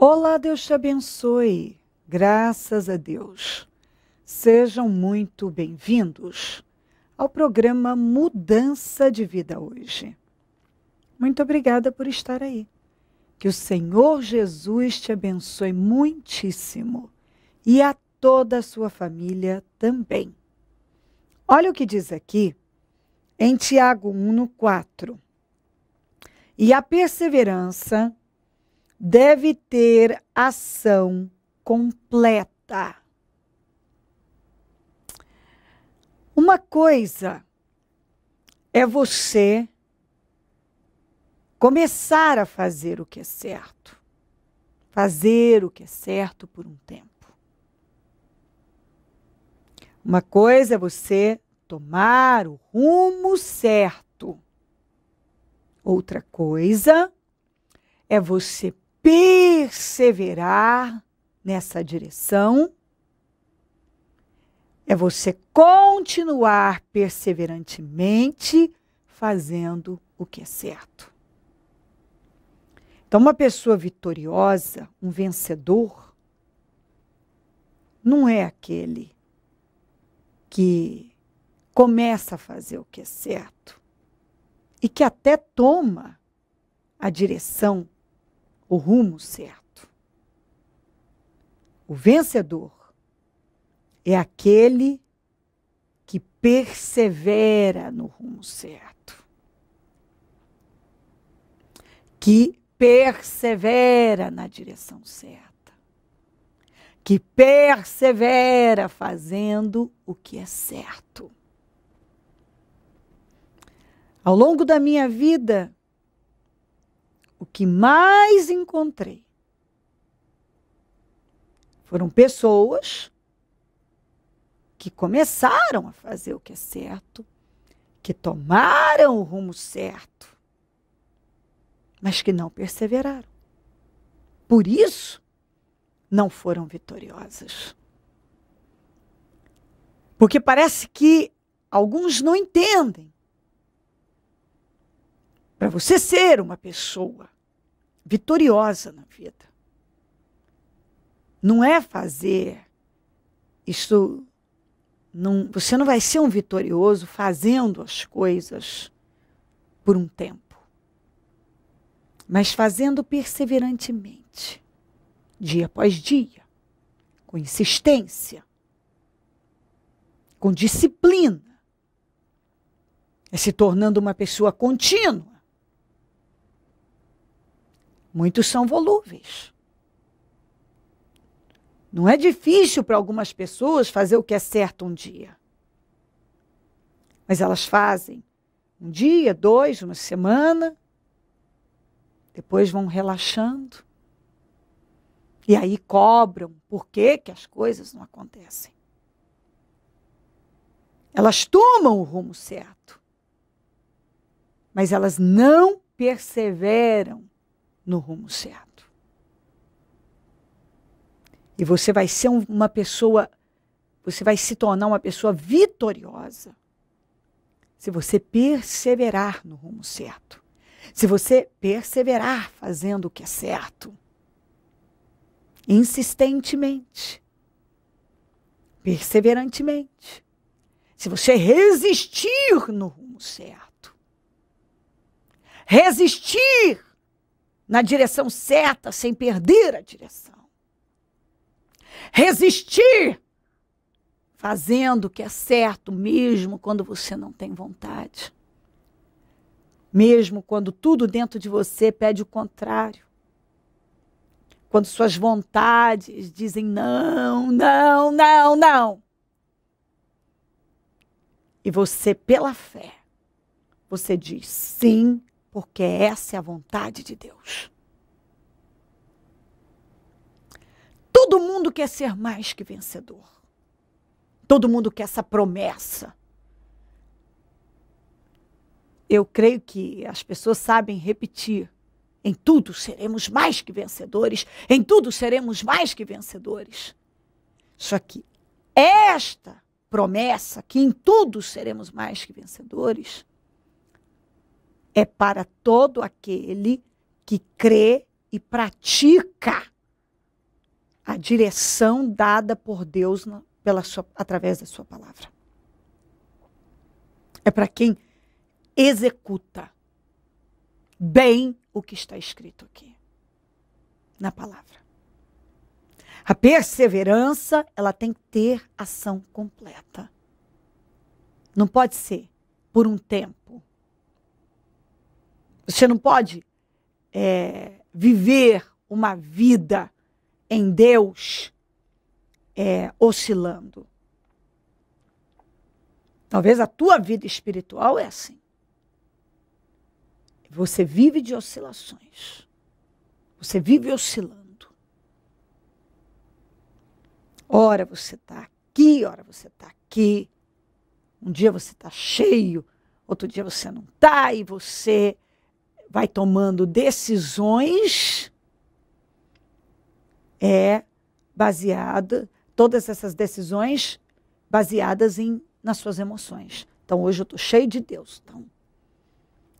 Olá, Deus te abençoe. Graças a Deus. Sejam muito bem-vindos ao programa Mudança de Vida hoje. Muito obrigada por estar aí. Que o Senhor Jesus te abençoe muitíssimo e a toda a sua família também. Olha o que diz aqui em Tiago 1:4. E a perseverança deve ter ação completa. Uma coisa é você começar a fazer o que é certo. Fazer o que é certo por um tempo. Uma coisa é você tomar o rumo certo. Outra coisa é você perseverar nessa direção, é você continuar perseverantemente fazendo o que é certo. Então, uma pessoa vitoriosa, um vencedor, não é aquele que começa a fazer o que é certo e que até toma a direção, o rumo certo. O vencedor é aquele que persevera no rumo certo. Que persevera na direção certa. Que persevera fazendo o que é certo. Ao longo da minha vida, o que mais encontrei foram pessoas que começaram a fazer o que é certo, que tomaram o rumo certo, mas que não perseveraram. Por isso, não foram vitoriosas. Porque parece que alguns não entendem. Para você ser uma pessoa vitoriosa na vida, não é fazer isso. Você não vai ser um vitorioso fazendo as coisas por um tempo, mas fazendo perseverantemente, dia após dia, com insistência, com disciplina, se tornando uma pessoa contínua. Muitos são volúveis. Não é difícil para algumas pessoas fazer o que é certo um dia. Mas elas fazem um dia, 2, uma semana, depois vão relaxando. E aí cobram por que as coisas não acontecem. Elas tomam o rumo certo, mas elas não perseveram no rumo certo. E você vai ser uma pessoa, você vai se tornar uma pessoa vitoriosa se você perseverar no rumo certo. Se você perseverar fazendo o que é certo. Insistentemente. Perseverantemente. Se você resistir no rumo certo. Resistir na direção certa, sem perder a direção. Resistir, fazendo o que é certo, mesmo quando você não tem vontade. Mesmo quando tudo dentro de você pede o contrário. Quando suas vontades dizem não, não, não, não. E você, pela fé, você diz sim, porque essa é a vontade de Deus. Todo mundo quer ser mais que vencedor. Todo mundo quer essa promessa. Eu creio que as pessoas sabem repetir. Em tudo seremos mais que vencedores. Em tudo seremos mais que vencedores. Só que esta promessa, que em tudo seremos mais que vencedores, é para todo aquele que crê e pratica a direção dada por Deus através da sua palavra. É para quem executa bem o que está escrito aqui na palavra. A perseverança, ela tem que ter ação completa. Não pode ser por um tempo. Você não pode viver uma vida em Deus oscilando. Talvez a tua vida espiritual é assim. Você vive de oscilações. Você vive oscilando. Ora você está aqui, ora você está aqui. Um dia você está cheio, outro dia você não está, e você vai tomando decisões todas essas decisões baseadas nas suas emoções. Então, hoje eu estou cheio de Deus, então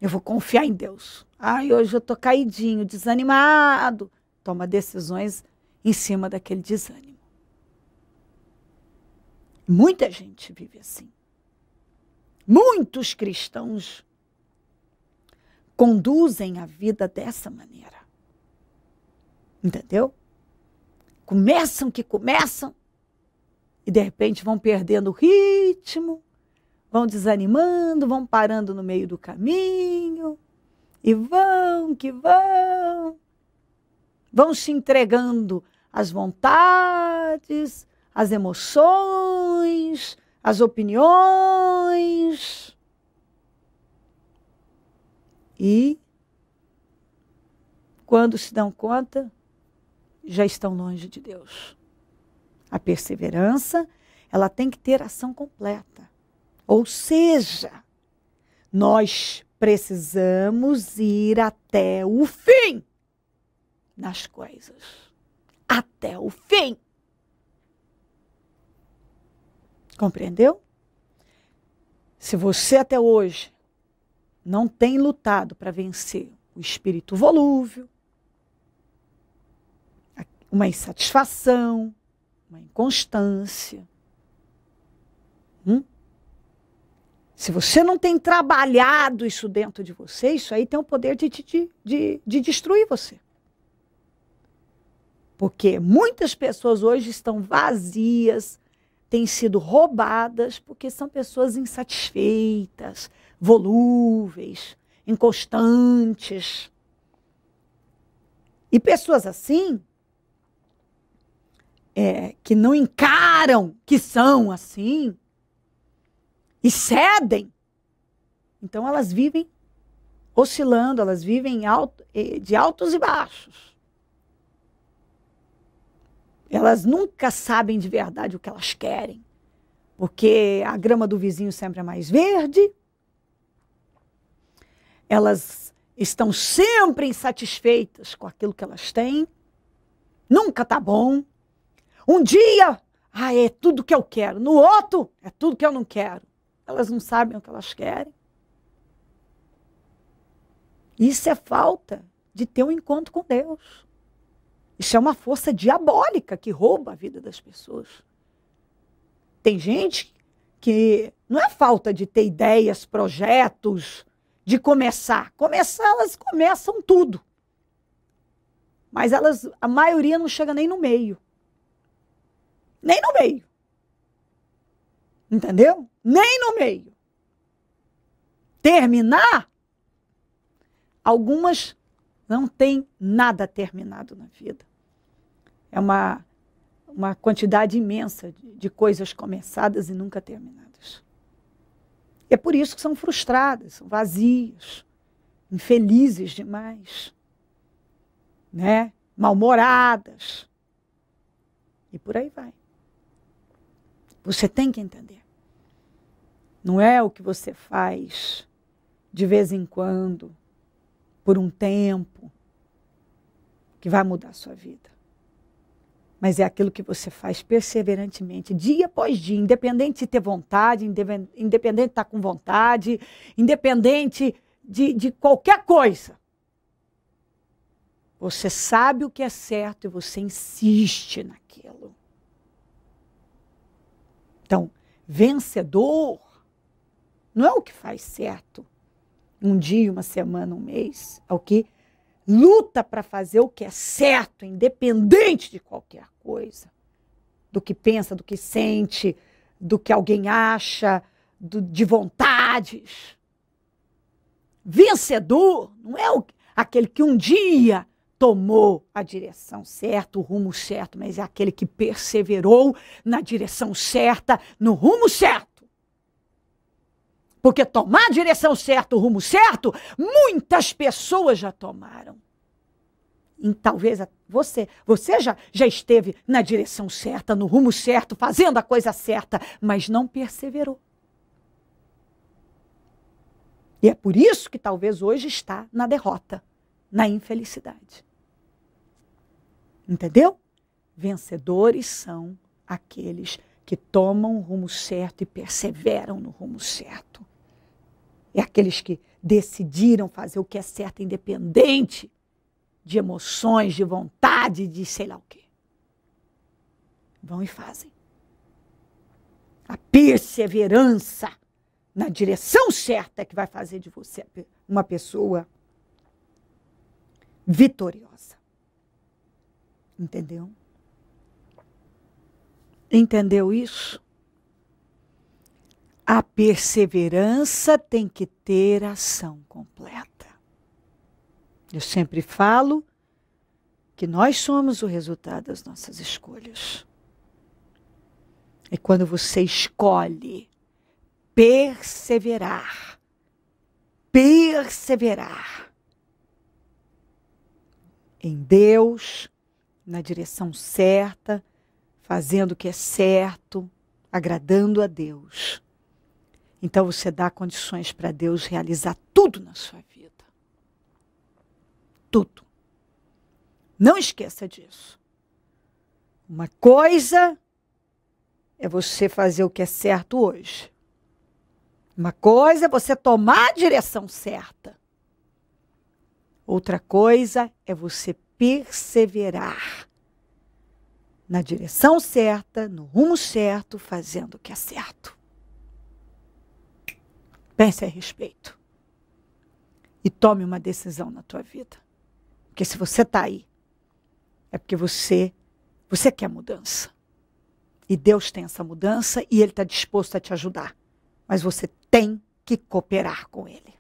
eu vou confiar em Deus. Hoje eu estou caidinho, desanimado. Toma decisões em cima daquele desânimo. Muita gente vive assim. Muitos cristãos conduzem a vida dessa maneira. Entendeu? Começam e de repente vão perdendo o ritmo, vão desanimando, vão parando no meio do caminho e vão se entregando às vontades, às emoções, às opiniões. E quando se dão conta, já estão longe de Deus. A perseverança, ela tem que ter ação completa. Ou seja, nós precisamos ir até o fim nas coisas. Até o fim. Compreendeu? Se você até hoje não tem lutado para vencer o espírito volúvel, uma insatisfação, uma inconstância. Se você não tem trabalhado isso dentro de você, isso aí tem o poder de destruir você. Porque muitas pessoas hoje estão vazias, têm sido roubadas, porque são pessoas insatisfeitas, volúveis, inconstantes. E pessoas assim, que não encaram que são assim, e cedem, então elas vivem oscilando, elas vivem de altos e baixos. Elas nunca sabem de verdade o que elas querem, porque a grama do vizinho sempre é mais verde, elas estão sempre insatisfeitas com aquilo que elas têm, nunca está bom. Um dia, é tudo que eu quero, no outro, é tudo que eu não quero. Elas não sabem o que elas querem. Isso é falta de ter um encontro com Deus. Isso é uma força diabólica que rouba a vida das pessoas. Tem gente que não é falta de ter ideias, projetos, de começar. Elas começam tudo. Mas a maioria não chega nem no meio. Nem no meio. Entendeu? Nem no meio. Terminar, algumas não têm nada terminado na vida. É uma quantidade imensa de coisas começadas e nunca terminadas. E é por isso que são frustradas, são vazias, infelizes demais, né? Mal-humoradas. E por aí vai. Você tem que entender. Não é o que você faz de vez em quando, por um tempo, que vai mudar a sua vida. Mas é aquilo que você faz perseverantemente, dia após dia, independente de ter vontade, independente de estar com vontade, independente de qualquer coisa. Você sabe o que é certo e você insiste naquilo. Então, vencedor não é o que faz certo um dia, uma semana, um mês. É o que luta para fazer o que é certo, independente de qualquer coisa. Do que pensa, do que sente, do que alguém acha, de vontades. Vencedor não é aquele que um dia tomou a direção certa, o rumo certo, mas é aquele que perseverou na direção certa, no rumo certo. Porque tomar a direção certa, o rumo certo, muitas pessoas já tomaram. E talvez você já esteve na direção certa, no rumo certo, fazendo a coisa certa, mas não perseverou. E é por isso que talvez hoje está na derrota, na infelicidade. Entendeu? Vencedores são aqueles que tomam o rumo certo e perseveram no rumo certo. É aqueles que decidiram fazer o que é certo, independente de emoções, de vontade, de sei lá o quê. Vão e fazem. A perseverança na direção certa é que vai fazer de você uma pessoa vitoriosa. Entendeu? Entendeu isso? A perseverança tem que ter ação completa. Eu sempre falo que nós somos o resultado das nossas escolhas. E quando você escolhe perseverar em Deus, na direção certa, fazendo o que é certo, agradando a Deus. Então você dá condições para Deus realizar tudo na sua vida. Tudo. Não esqueça disso. Uma coisa é você fazer o que é certo hoje. Uma coisa é você tomar a direção certa. Outra coisa é você perseverar na direção certa, no rumo certo, fazendo o que é certo. Pense a respeito. E tome uma decisão na tua vida. Porque se você está aí, é porque você quer mudança. E Deus tem essa mudança e Ele está disposto a te ajudar. Mas você tem que cooperar com Ele.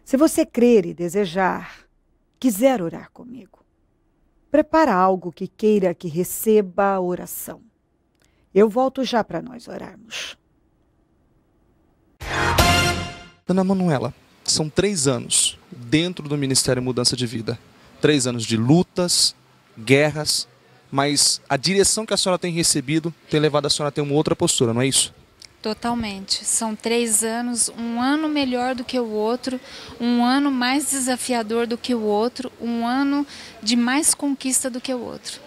Se você crer e desejar, quiser orar comigo, prepara algo que queira que receba a oração. Eu volto já para nós orarmos. Dona Manuela, são 3 anos dentro do Ministério Mudança de Vida. 3 anos de lutas, guerras, mas a direção que a senhora tem recebido tem levado a senhora a ter uma outra postura, não é isso? Totalmente. São 3 anos, um ano melhor do que o outro, um ano mais desafiador do que o outro, um ano de mais conquista do que o outro.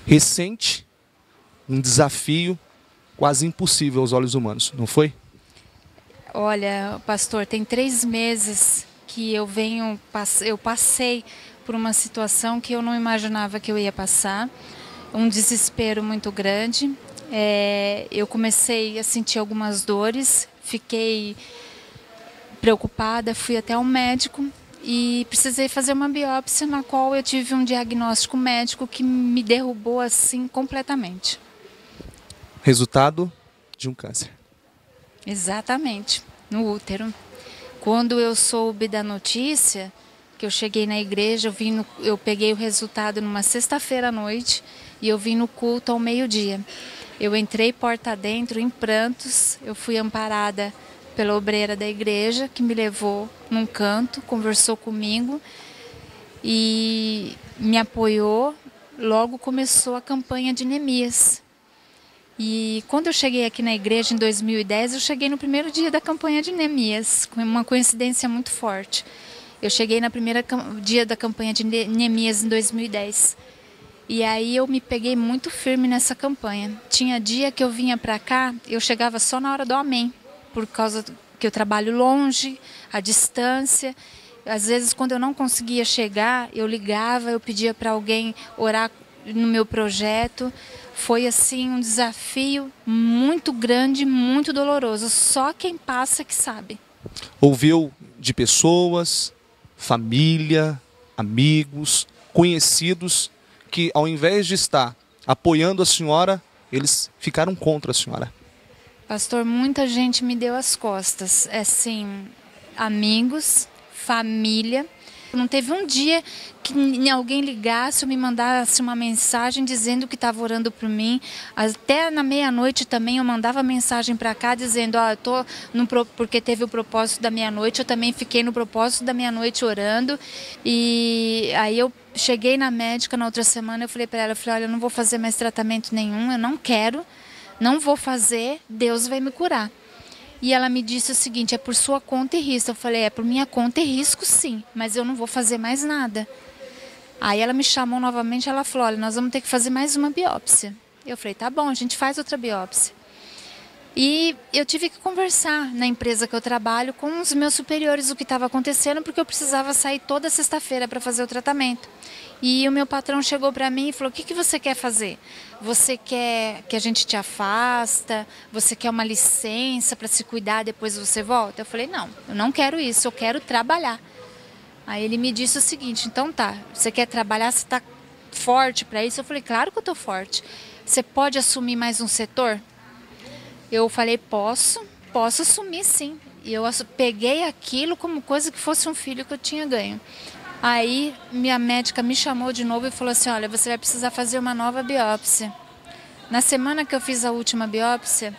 Recente, um desafio quase impossível aos olhos humanos, não foi? Olha, pastor, tem 3 meses que eu passei por uma situação que eu não imaginava que eu ia passar, um desespero muito grande. Eu comecei a sentir algumas dores, fiquei preocupada, fui até um médico e precisei fazer uma biópsia na qual eu tive um diagnóstico médico que me derrubou assim completamente. Resultado de um câncer. Exatamente, no útero. Quando eu soube da notícia, que eu cheguei na igreja, eu peguei o resultado numa sexta-feira à noite e eu vim no culto ao meio-dia. Eu entrei porta dentro em prantos, eu fui amparada pela obreira da igreja, que me levou num canto, conversou comigo e me apoiou. Logo começou a campanha de Neemias. E quando eu cheguei aqui na igreja em 2010, eu cheguei no primeiro dia da campanha de Neemias, com uma coincidência muito forte. Eu cheguei no primeiro dia da campanha de Neemias em 2010. E aí eu me peguei muito firme nessa campanha. Tinha dia que eu vinha para cá, eu chegava só na hora do amém, por causa que eu trabalho longe, à distância. Às vezes, quando eu não conseguia chegar, eu ligava, eu pedia para alguém orar no meu projeto. Foi assim um desafio muito grande, muito doloroso. Só quem passa que sabe. Ouviu de pessoas, família, amigos, conhecidos, que ao invés de estar apoiando a senhora, eles ficaram contra a senhora. Pastor, muita gente me deu as costas. Assim, amigos, família. Não teve um dia que alguém ligasse ou me mandasse uma mensagem dizendo que estava orando por mim. Até na meia-noite também eu mandava mensagem para cá dizendo, eu tô porque teve o propósito da meia-noite, eu também fiquei no propósito da meia-noite orando. E aí eu cheguei na médica na outra semana, eu falei para ela, olha, eu não vou fazer mais tratamento nenhum, eu não quero, não vou fazer, Deus vai me curar. E ela me disse o seguinte, é por sua conta e risco. Eu falei, é por minha conta e risco sim, mas eu não vou fazer mais nada. Aí ela me chamou novamente, ela falou, olha, nós vamos ter que fazer mais uma biópsia. Eu falei, tá bom, a gente faz outra biópsia. E eu tive que conversar na empresa que eu trabalho com os meus superiores o que estava acontecendo, porque eu precisava sair toda sexta-feira para fazer o tratamento. E o meu patrão chegou para mim e falou, o que você quer fazer? Você quer que a gente te afasta? Você quer uma licença para se cuidar, depois você volta? Eu falei, não, eu não quero isso, eu quero trabalhar. Aí ele me disse o seguinte, então tá, você quer trabalhar, você está forte para isso? Eu falei, claro que eu estou forte. Você pode assumir mais um setor? Eu falei, posso assumir sim. E eu peguei aquilo como coisa que fosse um filho que eu tinha ganho. Aí minha médica me chamou de novo e falou assim, olha, você vai precisar fazer uma nova biópsia. Na semana que eu fiz a última biópsia,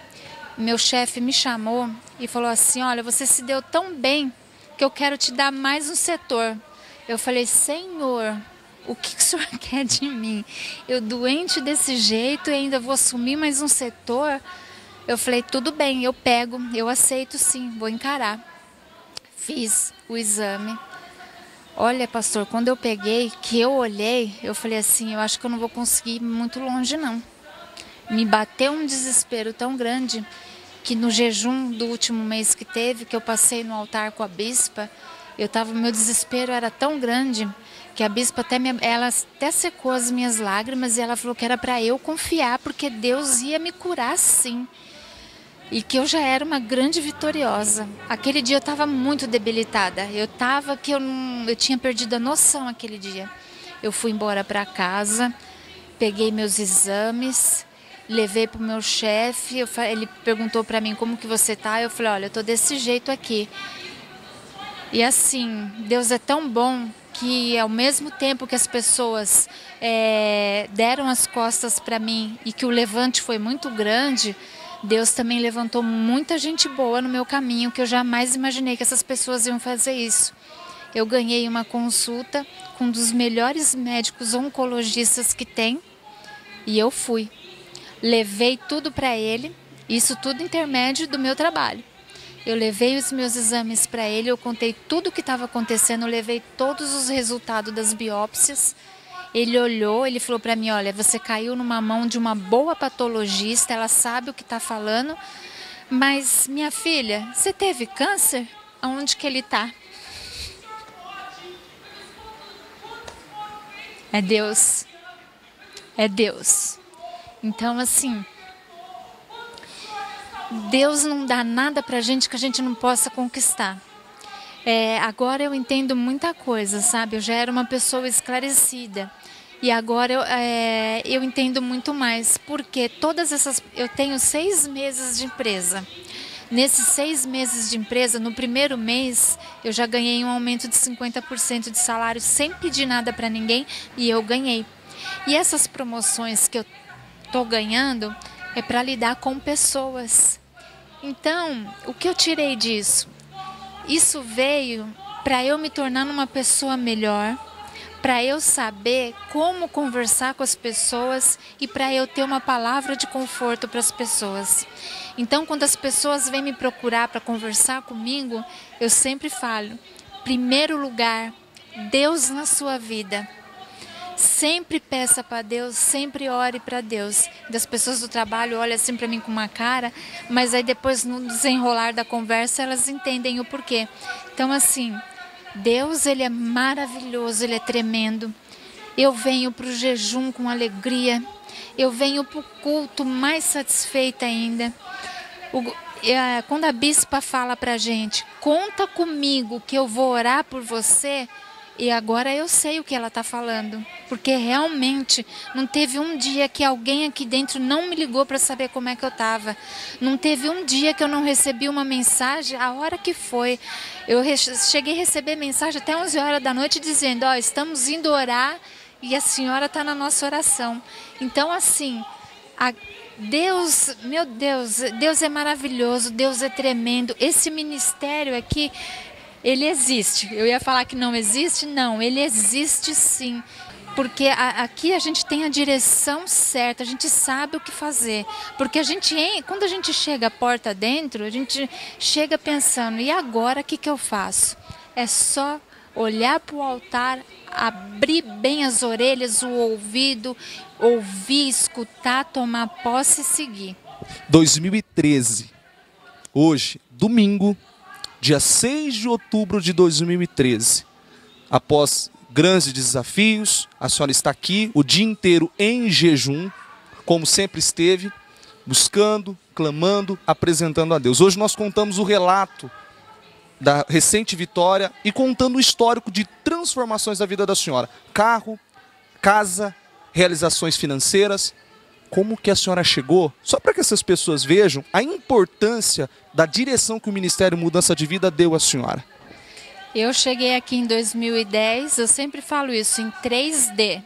meu chefe me chamou e falou assim, olha, você se deu tão bem que eu quero te dar mais um setor. Eu falei, Senhor, o que o senhor quer de mim? Eu doente desse jeito e ainda vou assumir mais um setor? Eu falei, tudo bem, eu pego, eu aceito sim, vou encarar. Fiz o exame. Olha, pastor, quando eu peguei, que eu olhei, eu falei assim, eu acho que eu não vou conseguir ir muito longe, não. Me bateu um desespero tão grande que no jejum do último mês que teve, que eu passei no altar com a bispa, meu desespero era tão grande que a bispa ela até secou as minhas lágrimas e ela falou que era para eu confiar, porque Deus ia me curar sim. E que eu já era uma grande vitoriosa. Aquele dia eu estava muito debilitada. Eu tinha perdido a noção aquele dia. Eu fui embora para casa, peguei meus exames, levei para o meu chefe. Ele perguntou para mim, como que você tá? Eu falei, olha, eu tô desse jeito aqui. E assim, Deus é tão bom que ao mesmo tempo que as pessoas deram as costas para mim e que o levante foi muito grande, Deus também levantou muita gente boa no meu caminho, que eu jamais imaginei que essas pessoas iam fazer isso. Eu ganhei uma consulta com um dos melhores médicos oncologistas que tem e eu fui. Levei tudo para ele, isso tudo intermédio do meu trabalho. Eu levei os meus exames para ele, eu contei tudo o que estava acontecendo, eu levei todos os resultados das biópsias. Ele olhou, ele falou para mim, olha, você caiu numa mão de uma boa patologista, ela sabe o que está falando, mas minha filha, você teve câncer? Aonde que ele está? É Deus. É Deus. Então, assim, Deus não dá nada pra gente que a gente não possa conquistar. Agora eu entendo muita coisa, sabe? Eu já era uma pessoa esclarecida. E agora eu entendo muito mais. Porque eu tenho 6 meses de empresa. Nesses 6 meses de empresa, no primeiro mês, eu já ganhei um aumento de 50% de salário sem pedir nada para ninguém e eu ganhei. E essas promoções que eu estou ganhando é para lidar com pessoas. Então, o que eu tirei disso? Isso veio para eu me tornar uma pessoa melhor, para eu saber como conversar com as pessoas e para eu ter uma palavra de conforto para as pessoas. Então, quando as pessoas vêm me procurar para conversar comigo, eu sempre falo, primeiro lugar, Deus na sua vida. Sempre peça para Deus, sempre ore para Deus. Das pessoas do trabalho olham assim para mim com uma cara, mas aí depois no desenrolar da conversa elas entendem o porquê. Então assim, Deus, Ele é maravilhoso, Ele é tremendo. Eu venho para o jejum com alegria. Eu venho para o culto mais satisfeita ainda. Quando a bispa fala para a gente, conta comigo que eu vou orar por você, e agora eu sei o que ela está falando. Porque realmente não teve um dia que alguém aqui dentro não me ligou para saber como é que eu estava. Não teve um dia que eu não recebi uma mensagem, a hora que foi. Eu cheguei a receber mensagem até 11 horas da noite dizendo, estamos indo orar e a senhora está na nossa oração. Então assim, Deus, meu Deus, Deus é maravilhoso, Deus é tremendo. Esse ministério aqui, ele existe. Eu ia falar que não existe? Não, ele existe sim. Porque aqui a gente tem a direção certa, a gente sabe o que fazer. Porque quando a gente chega a porta dentro, a gente chega pensando, e agora o que eu faço? É só olhar para o altar, abrir bem as orelhas, o ouvido, ouvir, escutar, tomar posse e seguir. 2013, hoje, domingo, dia 6 de outubro de 2013, após grandes desafios, a senhora está aqui o dia inteiro em jejum, como sempre esteve, buscando, clamando, apresentando a Deus. Hoje nós contamos o relato da recente vitória e contando o histórico de transformações da vida da senhora. Carro, casa, realizações financeiras. Como que a senhora chegou? Só para que essas pessoas vejam a importância da direção que o Ministério Mudança de Vida deu à senhora. Eu cheguei aqui em 2010, eu sempre falo isso, em 3D.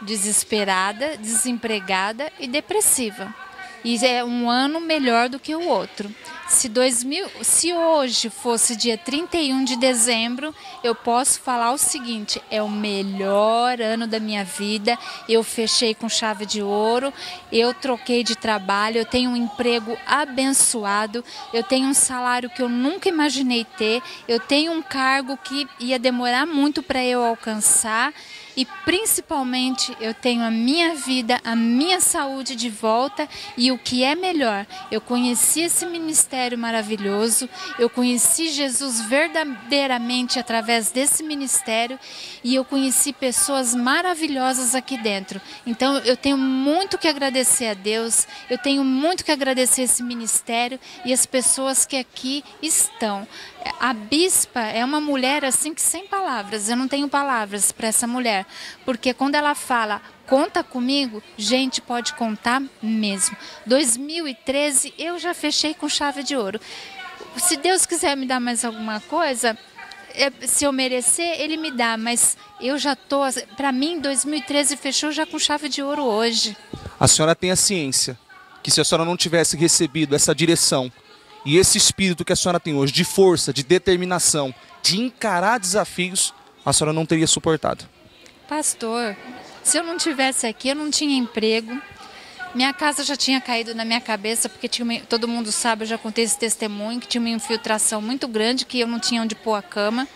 Desesperada, desempregada e depressiva. E é um ano melhor do que o outro. Se hoje fosse dia 31 de dezembro, eu posso falar o seguinte, é o melhor ano da minha vida, eu fechei com chave de ouro, eu troquei de trabalho, eu tenho um emprego abençoado, eu tenho um salário que eu nunca imaginei ter, eu tenho um cargo que ia demorar muito para eu alcançar, e principalmente eu tenho a minha vida, a minha saúde de volta, e o que é melhor, eu conheci esse ministério maravilhoso, eu conheci Jesus verdadeiramente através desse ministério, e eu conheci pessoas maravilhosas aqui dentro. Então eu tenho muito que agradecer a Deus, eu tenho muito que agradecer esse ministério e as pessoas que aqui estão. A bispa é uma mulher assim que sem palavras, eu não tenho palavras para essa mulher, porque quando ela fala, conta comigo, gente, pode contar mesmo. 2013 eu já fechei com chave de ouro. Se Deus quiser me dar mais alguma coisa, se eu merecer, Ele me dá, mas eu já estou, para mim 2013 fechou já com chave de ouro hoje. A senhora tem a ciência que se a senhora não tivesse recebido essa direção e esse espírito que a senhora tem hoje, de força, de determinação, de encarar desafios, a senhora não teria suportado. Pastor, se eu não tivesse aqui, eu não tinha emprego. Minha casa já tinha caído na minha cabeça, porque todo mundo sabe, eu já contei esse testemunho, que tinha uma infiltração muito grande, que eu não tinha onde pôr a cama.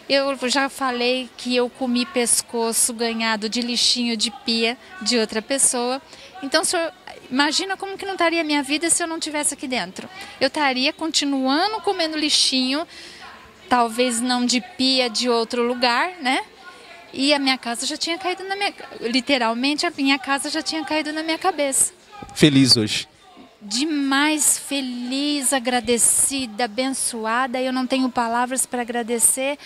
Eu já falei que eu comi pescoço ganhado de lixinho de pia de outra pessoa. Então, o senhor imagina como que não estaria a minha vida se eu não estivesse aqui dentro. Eu estaria continuando comendo lixinho, talvez não de pia de outro lugar, né? E a minha casa já tinha caído literalmente, a minha casa já tinha caído na minha cabeça. Feliz hoje? Demais feliz, agradecida, abençoada. Eu não tenho palavras para agradecer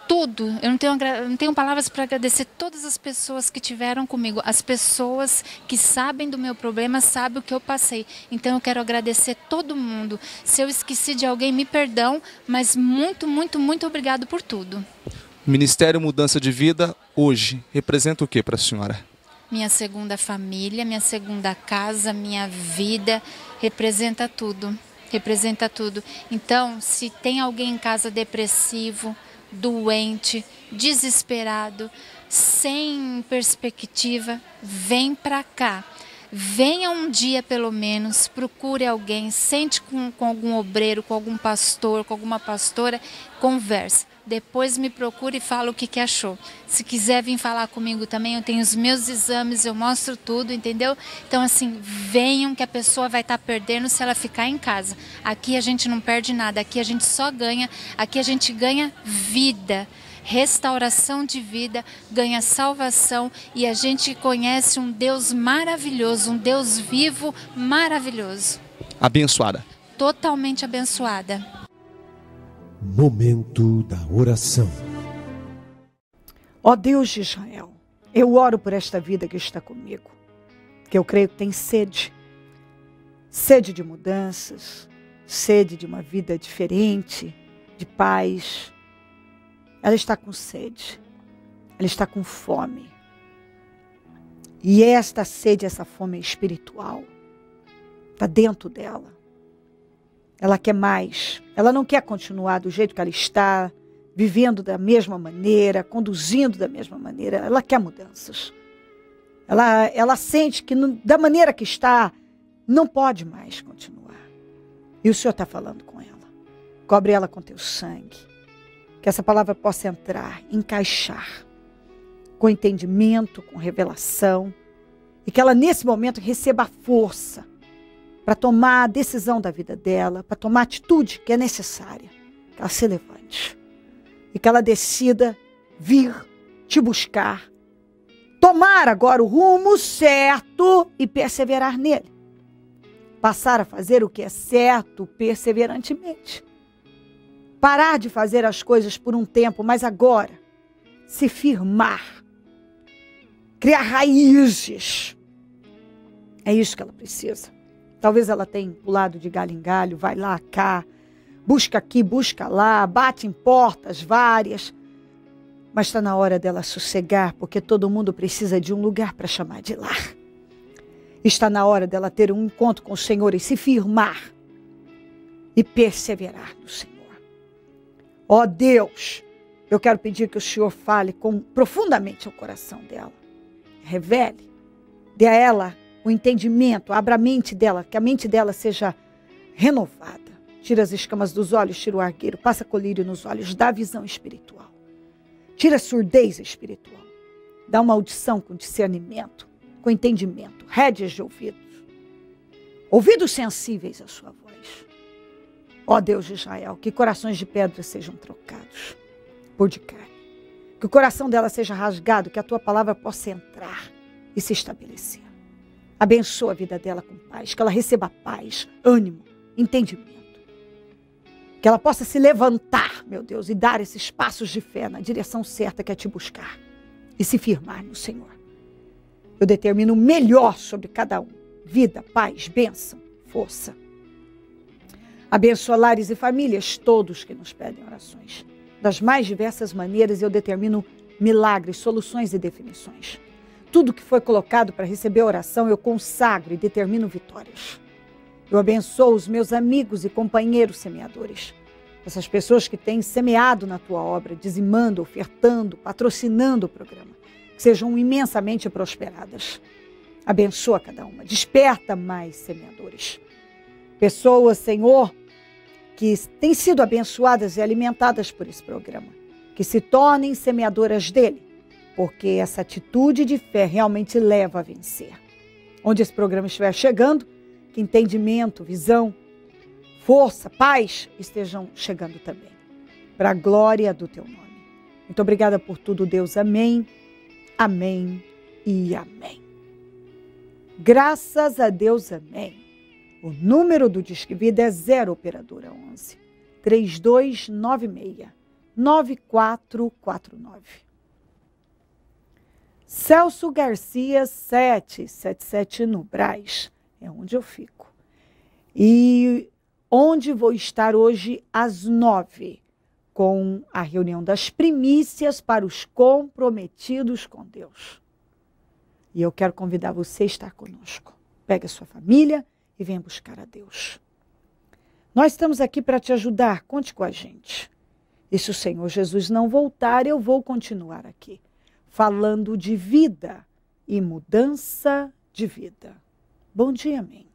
tudo. Eu não tenho palavras para agradecer todas as pessoas que tiveram comigo. As pessoas que sabem do meu problema, sabem o que eu passei. Então eu quero agradecer todo mundo. Se eu esqueci de alguém, me perdão, mas muito, muito, muito obrigado por tudo. Ministério Mudança de Vida, hoje, representa o que para a senhora? Minha segunda família, minha segunda casa, minha vida, representa tudo. Representa tudo. Então, se tem alguém em casa depressivo, doente, desesperado, sem perspectiva, vem para cá. Venha um dia pelo menos, procure alguém, sente com algum obreiro, com algum pastor, com alguma pastora, converse. depois me procura e fala o que achou. Se quiser vir falar comigo também, eu tenho os meus exames, eu mostro tudo, entendeu? Então assim, venham que a pessoa vai estar perdendo se ela ficar em casa. Aqui a gente não perde nada, aqui a gente só ganha, aqui a gente ganha vida. Restauração de vida, ganha salvação e a gente conhece um Deus maravilhoso, um Deus vivo maravilhoso. Abençoada. Totalmente abençoada. Momento da oração. Ó Deus de Israel, eu oro por esta vida que está comigo, que eu creio que tem sede. Sede de mudanças, sede de uma vida diferente, de paz. Ela está com sede, ela está com fome. E esta sede, essa fome é espiritual. Está dentro dela. Ela quer mais. Ela não quer continuar do jeito que ela está, vivendo da mesma maneira, conduzindo da mesma maneira. Ela quer mudanças. Ela sente que da maneira que está, não pode mais continuar. E o Senhor está falando com ela. Cobre ela com teu sangue. Que essa palavra possa entrar, encaixar, com entendimento, com revelação. E que ela nesse momento receba a força para tomar a decisão da vida dela, para tomar a atitude que é necessária. Que ela se levante. E que ela decida vir te buscar. Tomar agora o rumo certo e perseverar nele. Passar a fazer o que é certo perseverantemente. Parar de fazer as coisas por um tempo, mas agora se firmar. Criar raízes. É isso que ela precisa. Talvez ela tenha pulado de galho em galho, vai lá, cá, busca aqui, busca lá, bate em portas várias. Mas está na hora dela sossegar, porque todo mundo precisa de um lugar para chamar de lar. Está na hora dela ter um encontro com o Senhor e se firmar e perseverar no Senhor. Ó Deus, eu quero pedir que o Senhor fale profundamente ao coração dela. Revele, dê a ela o entendimento, abra a mente dela, que a mente dela seja renovada. Tira as escamas dos olhos, tira o argueiro, passa colírio nos olhos, dá visão espiritual. Tira a surdez espiritual. Dá uma audição com discernimento, com entendimento, rédeas de ouvidos. Ouvidos sensíveis à sua voz. Ó Deus de Israel, que corações de pedra sejam trocados por de carne. Que o coração dela seja rasgado, que a tua palavra possa entrar e se estabelecer. Abençoa a vida dela com paz, que ela receba paz, ânimo, entendimento. Que ela possa se levantar, meu Deus, e dar esses passos de fé na direção certa que é te buscar e se firmar no Senhor. Eu determino o melhor sobre cada um. Vida, paz, bênção, força. Abençoa lares e famílias, todos que nos pedem orações. Das mais diversas maneiras, eu determino milagres, soluções e definições. Tudo que foi colocado para receber oração, eu consagro e determino vitórias. Eu abençoo os meus amigos e companheiros semeadores. Essas pessoas que têm semeado na tua obra, dizimando, ofertando, patrocinando o programa. Que sejam imensamente prosperadas. Abençoa cada uma. Desperta mais semeadores. Pessoas, Senhor, que têm sido abençoadas e alimentadas por esse programa, que se tornem semeadoras dele, porque essa atitude de fé realmente leva a vencer. Onde esse programa estiver chegando, que entendimento, visão, força, paz estejam chegando também, para a glória do teu nome. Muito obrigada por tudo, Deus. Amém, amém e amém. Graças a Deus, amém. O número do Disque Vida é 0 operadora 11 3296 9449. Celso Garcia 777 no Brás, é onde eu fico. E onde vou estar hoje às 9, com a reunião das primícias para os comprometidos com Deus. E eu quero convidar você a estar conosco. Pegue a sua família e venha buscar a Deus. Nós estamos aqui para te ajudar, conte com a gente. E se o Senhor Jesus não voltar, eu vou continuar aqui, falando de vida e mudança de vida. Bom dia, amém.